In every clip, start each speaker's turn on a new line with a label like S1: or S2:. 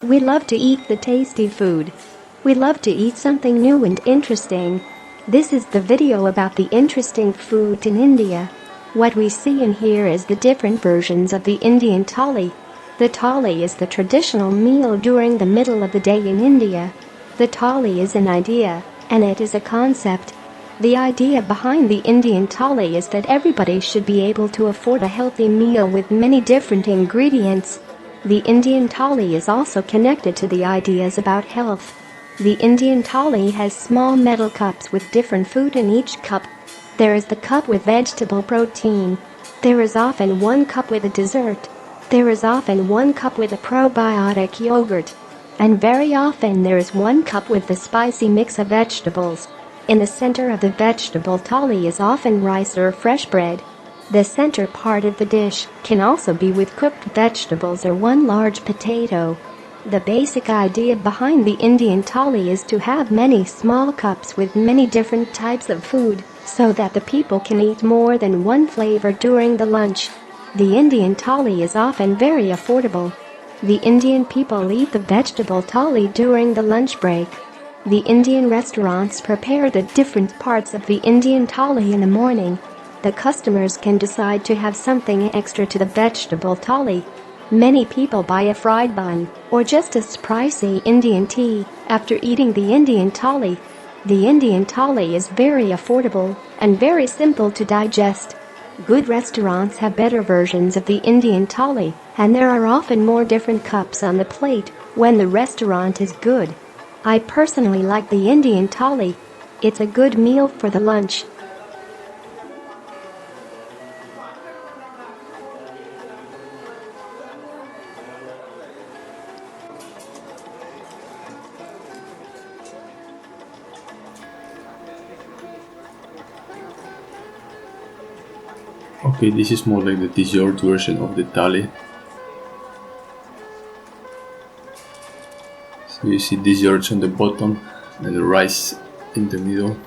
S1: We love to eat the tasty food. We love to eat something new and interesting. This is the video about the interesting food in India. What we see and hear is the different versions of the Indian thali. The thali is the traditional meal during the middle of the day in India. The thali is an idea, and it is a concept. The idea behind the Indian thali is that everybody should be able to afford a healthy meal with many different ingredients. The Indian thali is also connected to the ideas about health. The Indian thali has small metal cups with different food in each cup. There is the cup with vegetable protein. There is often one cup with a dessert. There is often one cup with a probiotic yogurt. And very often there is one cup with the spicy mix of vegetables. In the center of the vegetable thali is often rice or fresh bread. The center part of the dish can also be with cooked vegetables or one large potato. The basic idea behind the Indian thali is to have many small cups with many different types of food, so that the people can eat more than one flavor during the lunch. The Indian thali is often very affordable. The Indian people eat the vegetable thali during the lunch break. The Indian restaurants prepare the different parts of the Indian thali in the morning. The customers can decide to have something extra to the vegetable thali. Many people buy a fried bun or just a spicy Indian tea after eating the Indian thali. The Indian thali is very affordable and very simple to digest. Good restaurants have better versions of the Indian thali, and there are often more different cups on the plate when the restaurant is good. I personally like the Indian thali. It's a good meal for the lunch.
S2: Okay, this is more like the dessert version of the thali. So you see desserts on the bottom and the rice in the middle.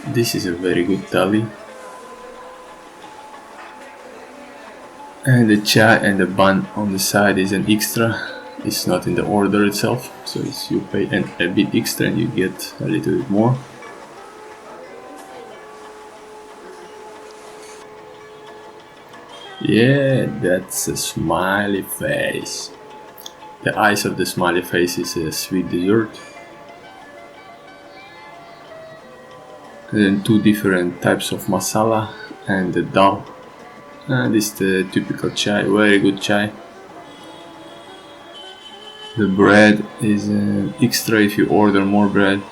S2: This is a very good thali. And the chai and the bun on the side is an extra. It's not in the order itself, so you pay a bit extra and you get a little bit more. Yeah, that's a smiley face. The eyes of the smiley face is a sweet dessert. And then two different types of masala and the dal. And this is the typical chai, very good chai. The bread is extra if you order more bread.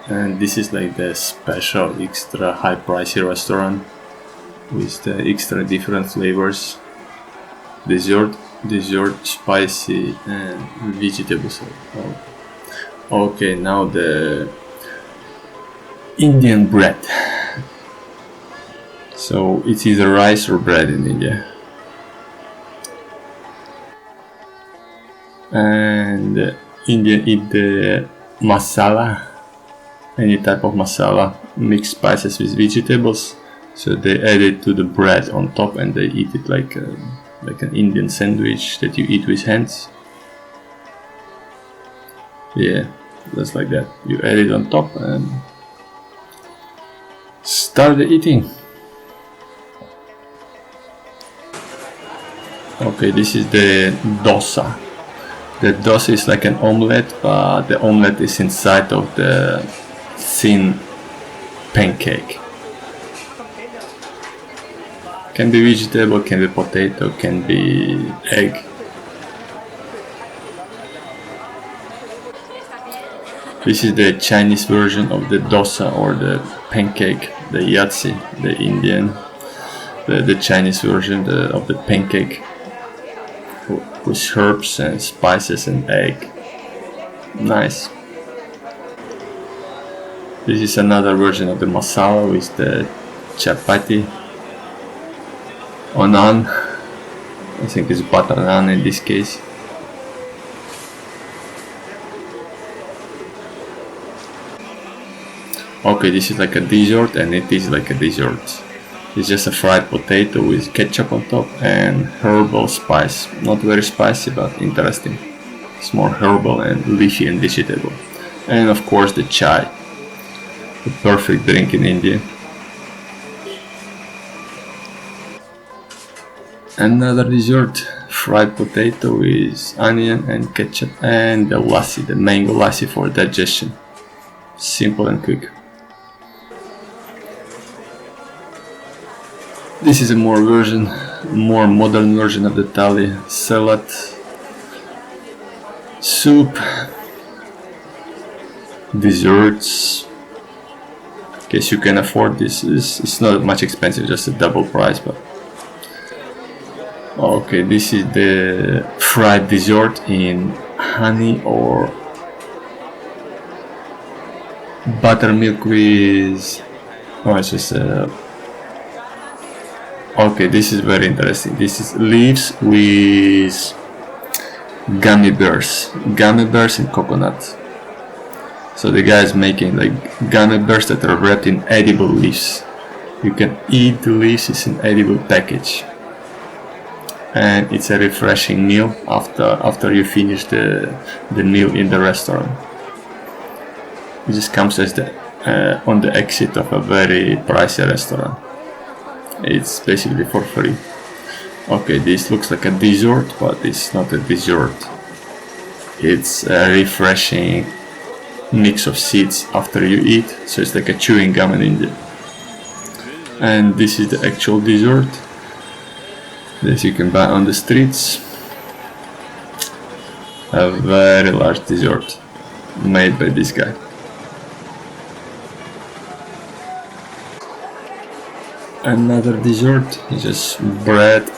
S2: And this is like the special extra high pricey restaurant with the extra different flavors. Dessert, spicy and vegetables. Okay, now the Indian bread. So it's either rice or bread in India. And Indian eat the masala, any type of masala, mixed spices with vegetables. So they add it to the bread on top and they eat it like an Indian sandwich that you eat with hands. Yeah, just like that. You add it on top and start the eating. Okay, this is the dosa. The dosa is like an omelette, but the omelette is inside of the thin pancake. Can be vegetable, can be potato, can be egg. This is the Chinese version of the dosa or the pancake, the yatsi, the Indian, the Chinese version of the pancake with herbs and spices and egg. Nice. This is another version of the masala with the chapati or naan. I think it's butter naan in this case. Okay, this is like a dessert, and it is like a dessert. It's just a fried potato with ketchup on top and herbal spice. Not very spicy, but interesting. It's more herbal and leafy and vegetable. And of course the chai, the perfect drink in India. Another dessert, fried potato with onion and ketchup, and the lassi, the mango lassi for digestion. Simple and quick. This is a more modern version of the thali. Salad, soup, desserts. In case you can afford this, it's not much expensive, just a double price. But okay, this is the fried dessert in honey or buttermilk with. Oh, it's just okay, this is very interesting. This is leaves with gummy bears and coconut. So the guy is making like gummy bears that are wrapped in edible leaves. You can eat the leaves, it's an edible package. And it's a refreshing meal after you finish the meal in the restaurant. It just comes as on the exit of a very pricey restaurant. It's basically for free. Okay, this looks like a dessert, but it's not a dessert. It's a refreshing mix of seeds after you eat, so it's like a chewing gum in India. And this is the actual dessert. This you can buy on the streets. A very large dessert made by this guy. Another dessert is just bread,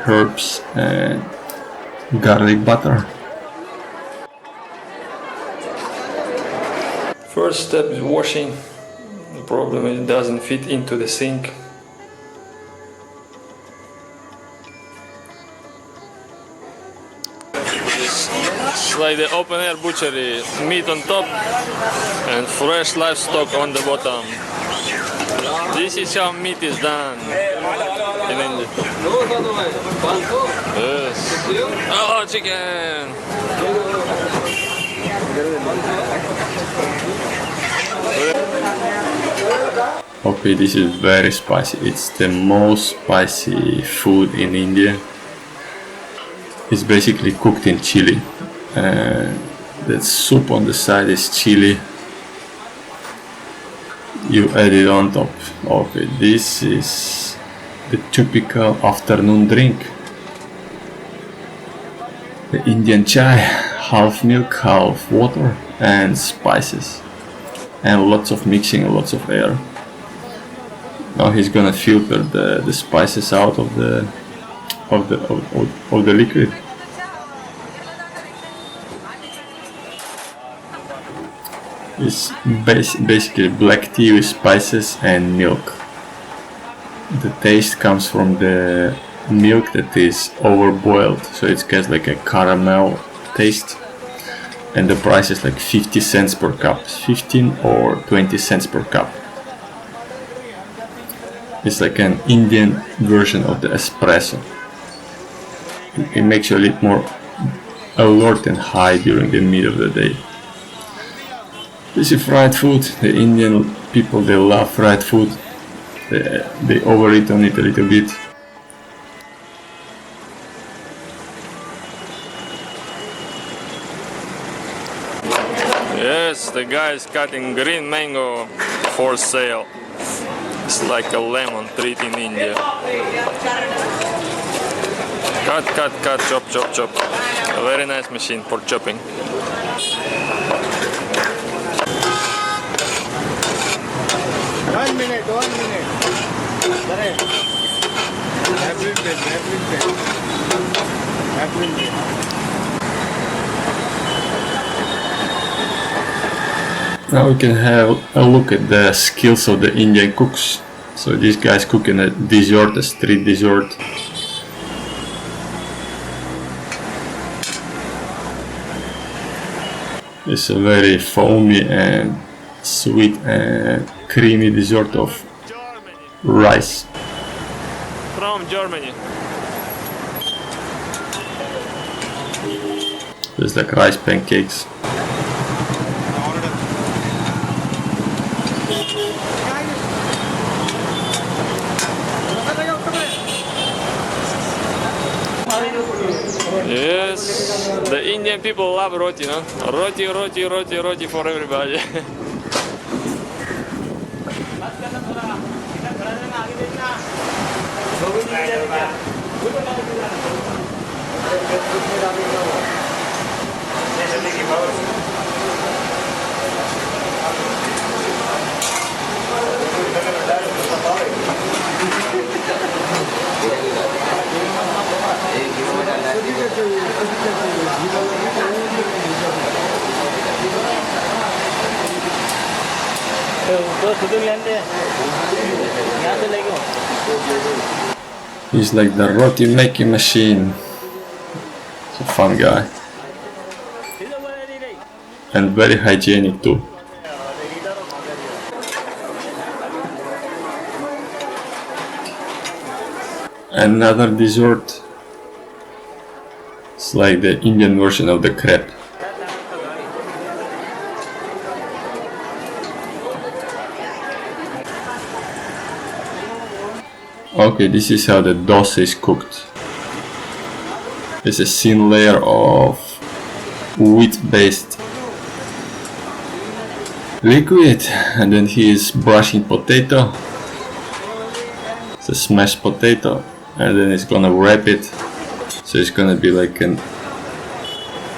S2: herbs and garlic butter. First step is washing. The problem is it doesn't fit into the sink. It's like the open air butchery, meat on top and fresh livestock on the bottom. This is how meat is done in India. Yes. Oh, chicken! Okay, this is very spicy. It's the most spicy food in India. It's basically cooked in chili. The soup on the side is chili. You add it on top. Okay, this is the typical afternoon drink. The Indian chai, half milk, half water and spices. And lots of mixing and lots of air. Now he's gonna filter the spices out of the liquid. It's basically black tea with spices and milk. The taste comes from the milk that is overboiled, so it gets like a caramel taste. And the price is like 50 cents per cup, 15 or 20 cents per cup. It's like an Indian version of the espresso. It makes you a little more alert and high during the middle of the day. This is fried food. The Indian people, they love fried food. They overeat on it a little bit. Yes, the guy is cutting green mango for sale. It's like a lemon treat in India. Cut, chop, chop, chop. A very nice machine for chopping.
S3: One minute.
S2: Now we can have a look at the skills of the Indian cooks. So these guys cooking a dessert, a street dessert. It's a very foamy and sweet and creamy dessert of rice.
S4: From Germany.
S2: It's like rice pancakes.
S4: Yes, the Indian people love roti, no? Roti, roti, roti, roti for everybody.
S2: He's like the roti making machine. He's a fun guy. And very hygienic too. Another dessert. It's like the Indian version of the crepe. Okay, this is how the dosa is cooked. It's a thin layer of wheat-based liquid, and then he is brushing potato. It's a smashed potato, and then he's gonna wrap it. So it's gonna be like a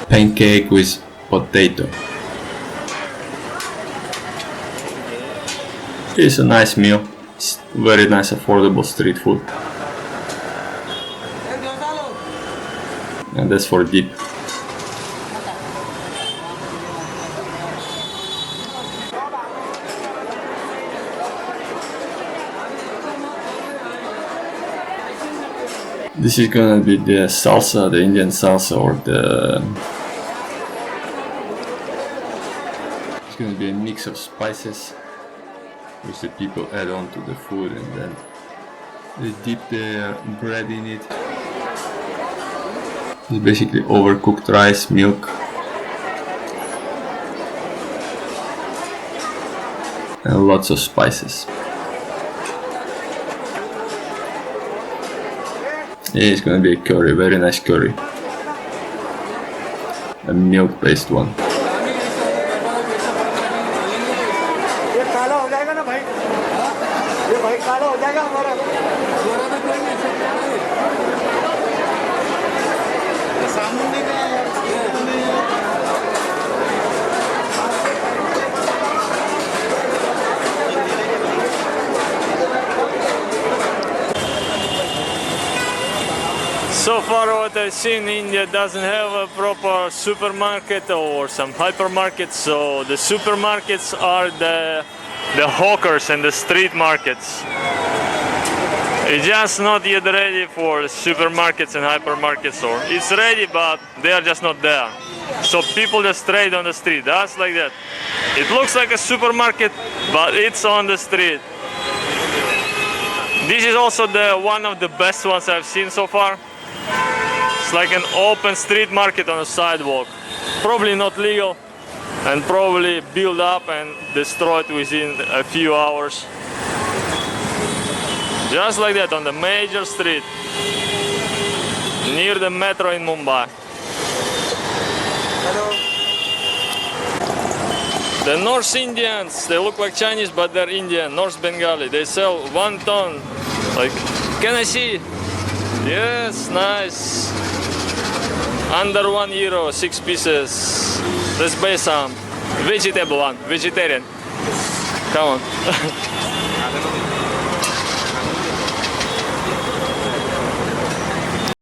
S2: pancake with potato. It's a nice meal. It's very nice, affordable street food. And that's for dip. This is gonna be the salsa, the Indian salsa, or it's gonna be a mix of spices which the people add on to the food, and then they dip their bread in it. It's basically overcooked rice, milk, and lots of spices. Yeah, it's gonna be a curry, very nice curry. A milk-based one.
S4: So far what I've seen, India doesn't have a proper supermarket or some hypermarkets, so the supermarkets are the hawkers and the street markets. It's just not yet ready for supermarkets and hypermarkets, or it's ready but they are just not there. So people just trade on the street, that's like that. It looks like a supermarket but it's on the street. This is also one of the best ones I've seen so far. It's like an open street market on a sidewalk. Probably not legal and probably built up and destroyed within a few hours. Just like that on the major street near the metro in Mumbai. The North Indians, they look like Chinese but they're Indian, North Bengali. They sell 1 ton. Like, can I see? Yes, nice. Under €1, 6 pieces. Let's buy some. Vegetable one, vegetarian. Come on.